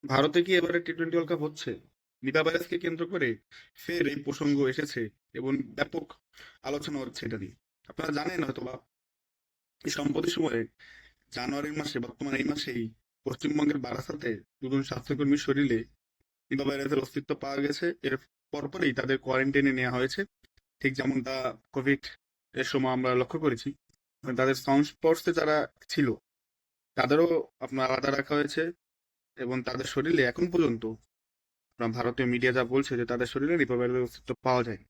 ভারতে কি এবারে টি-20 ওয়ার্ল্ড কাপ হচ্ছে? নিপা ভাইরাসকে কেন্দ্র করে ফের এই প্রসঙ্গ এসেছে এবং ব্যাপক আলোচনা হচ্ছে এটা নিয়ে। আপনারা জানেন হয়তোবা এই সম্প্রতি সময়ে জানুয়ারি মাসে বর্তমানে এই মাসেই পশ্চিমবঙ্গের বারাসাতে দুজন স্বাস্থ্যকর্মীর শরীরে নিপা ভাইরাসের অস্তিত্ব পাওয়া গেছে। এর পরপরই তাদের কোয়ারেন্টাইনে নেওয়া হয়েছে। ঠিক যেমনটা কোভিড এর সময় আমরা লক্ষ্য করেছি। তাদের সংস্পর্শে যারা ছিল তাদেরও আপনার আলাদা রাখা হয়েছে এবং তাদের শরীরে এখন পর্যন্ত আপনার ভারতীয় মিডিয়া যা বলছে যে তাদের শরীরে নিপা ভাইরাসের অস্তিত্ব পাওয়া যায়।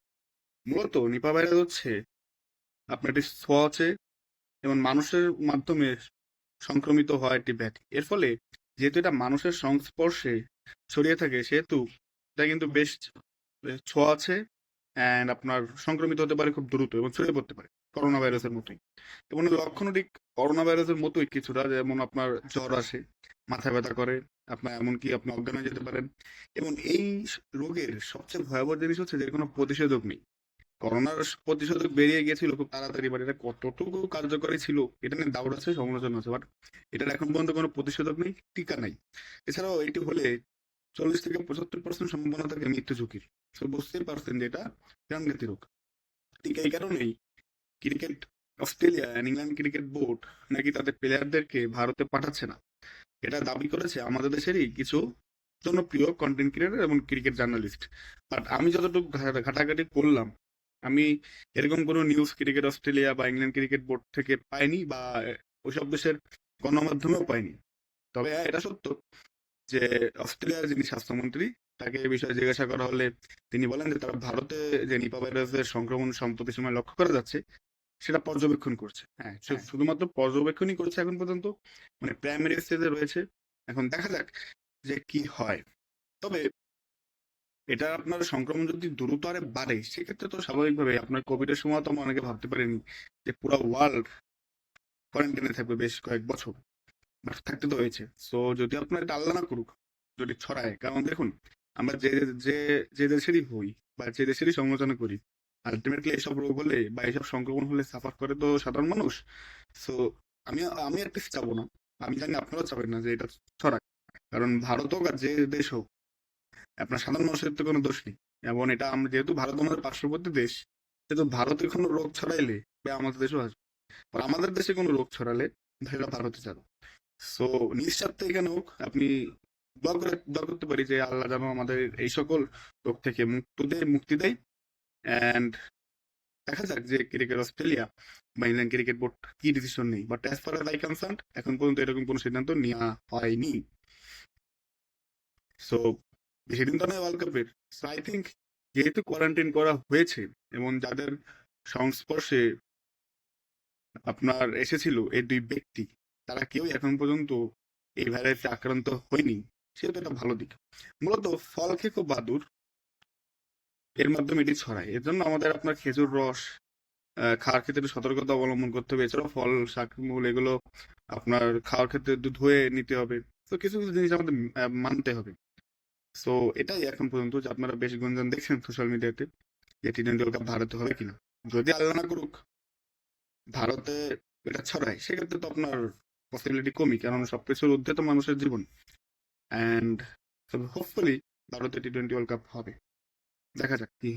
মূলত নিপা ভাইরাস হচ্ছে আপনার একটি ছোঁয়াচে এবং মানুষের মাধ্যমে সংক্রমিত হওয়া একটি ব্যাধি। এর ফলে যেহেতু এটা মানুষের সংস্পর্শে ছড়িয়ে থাকে সেহেতু এটা কিন্তু বেশ ছোঁয়াচে অ্যান্ড আপনার সংক্রমিত হতে পারে খুব দ্রুত এবং ছড়িয়ে পড়তে পারে করোনা ভাইরাসের মতোই। এবং এর লক্ষণও ঠিক করোনা ভাইরাসের মতোই কিছুটা, যেমন আপনার জ্বর আসে, মাথা ব্যথা করে, আপনার এমনকি আপনি অজ্ঞান হয়ে যেতে পারেন। এবং এই রোগের সবচেয়ে ভয়াবহ জিনিস হচ্ছে যে এর কোনো প্রতিষেধক নেই। করোনার প্রতিষেধক বেরিয়ে গিয়েছিল খুব তাড়াতাড়ি, বাট এটা কতটুকু কার্যকরী ছিল এটা নিয়ে ডাউট আছে, সমালোচনা আছে, বাট এটার এখন পর্যন্ত কোনো প্রতিষেধক নেই, টিকা নাই। এছাড়াও এটি হলে 40 থেকে 75% সম্ভাবনা থাকে মৃত্যু ঝুঁকির। তো বুঝতেই পারছেন যে এটা প্রাণঘাতী রোগ। ঠিক এই কারণেই cricket Australia and England cricket board নাকি তাদের প্লেয়ারদেরকে ভারতে পাঠাচ্ছে না। এটা দাবি করেছে আমাদের দেশেরই কিছু জনপ্রিয় কন্টেন্ট ক্রিয়েটর এবং ক্রিকেট জার্নালিস্ট। বাট আমি যতটুকু ঘাটাঘাটি করলাম, আমি এরকম কোনো নিউজ ক্রিকেট অস্ট্রেলিয়া বা ইংল্যান্ড ক্রিকেট বোর্ড থেকে পাইনি, বা ওইসব দেশের গণমাধ্যমেও পাইনি। তবে হ্যাঁ, এটা সত্য যে অস্ট্রেলিয়ার যিনি স্বাস্থ্যমন্ত্রী, তাকে এই বিষয়ে জিজ্ঞাসা করা হলে তিনি বলেন যে তারা ভারতে যে নিপা ভাইরাসের সংক্রমণ সম্প্রতি সময় লক্ষ্য করা যাচ্ছে সেটা পর্যবেক্ষণ করছে। হ্যাঁ, শুধুমাত্র পর্যবেক্ষণই করছে এখন পর্যন্ত, মানে প্রাইমারি স্টেজে রয়েছে। এখন দেখা যাক যে কি হয়। তবে এটা আপনার সংক্রমণ যদি দ্রুত হারে বাড়ে সেক্ষেত্রে তো স্বাভাবিকভাবে আপনার কোভিডের সময় তো আমরা অনেকে ভাবতে পারিনি যে পুরো ওয়ার্ল্ড কোয়ারেন্টাইনে থাকবে বেশ কয়েক বছর, বাট থাকতে তো হয়েছে। সো যদি আপনার এটা আল্লাহ না করুক যদি ছড়ায়, কারণ দেখুন আমরা যে যে দেশেরই হই বা যে দেশেরই সমালোচনা করি, আলটিমেটলি এসব রোগ হলে বা এসব সংক্রমণ হলে সাফার করে তো সাধারণ মানুষ। সো আমি আমি অ্যাটলিস্ট চাবো না, আমি জানি আপনারাও চাবেন না যে এটা ছড়াক। কারণ ভারত হোক আর যে দেশ হোক, আপনার সাধারণ মানুষের তো কোনো দোষ নেই। এবং এটা আমরা যেহেতু ভারত আমাদের পার্শ্ববর্তী দেশ, সেহেতু ভারতে কোনো রোগ ছড়াইলে বা আমাদের দেশেও আসবে। আর আমাদের দেশে কোনো রোগ ছড়ালে সেটা ভারতে যাবে। সো নিঃস্বার্থে এখানে হোক, আপনি দোয়া করতে পারি যে আল্লাহ যেন আমাদের এই সকল রোগ থেকে মুক্তি দেয়। অ্যান্ড দেখা যাক যে ক্রিকেট অস্ট্রেলিয়া বা ইংল্যান্ড ক্রিকেট বোর্ড কি ডিসিশন নেই। But as far age I concern এখন পর্যন্ত এরকম কোনো সিদ্ধান্ত নেওয়া হয়নি। সো বেশি দিন তো নয় ওয়ার্ল্ড কাপের। সো আই থিঙ্ক যেহেতু কোয়ারেন্টাইন করা হয়েছে এবং যাদের সংস্পর্শে আপনার এসেছিল এই দুই ব্যক্তি, তারা কেউই এখন পর্যন্ত এই ভাইরাসে আক্রান্ত হয়নি, সেটা তো একটা ভালো দিক। মূলত ফল খেকো বাদুর এর মাধ্যমে এটি ছড়ায়। এর জন্য আমাদের আপনার খেজুর রস খাওয়ার ক্ষেত্রে একটু সতর্কতা অবলম্বন করতে হবে। এছাড়াও ফল শাকমূল এগুলো আপনার খাওয়ার ক্ষেত্রে একটু ধুয়ে নিতে হবে। তো কিছু কিছু জিনিস আমাদের মানতে হবে। সো এটাই এখন পর্যন্ত, যে আপনারা বেশ গুঞ্জন দেখছেন সোশ্যাল মিডিয়াতে যে টি-20 ওয়ার্ল্ড কাপ ভারতে হবে কিনা। যদি আল্লাহ না করুক ভারতে এটা ছড়ায় সেক্ষেত্রে তো আপনার পসিবিলিটি কমই, কারণ সবকিছুর ঊর্ধ্বে তো মানুষের জীবন। অ্যান্ড হোপফুলি ভারতে টি-20 ওয়ার্ল্ড কাপ হবে। দেখা যাক কি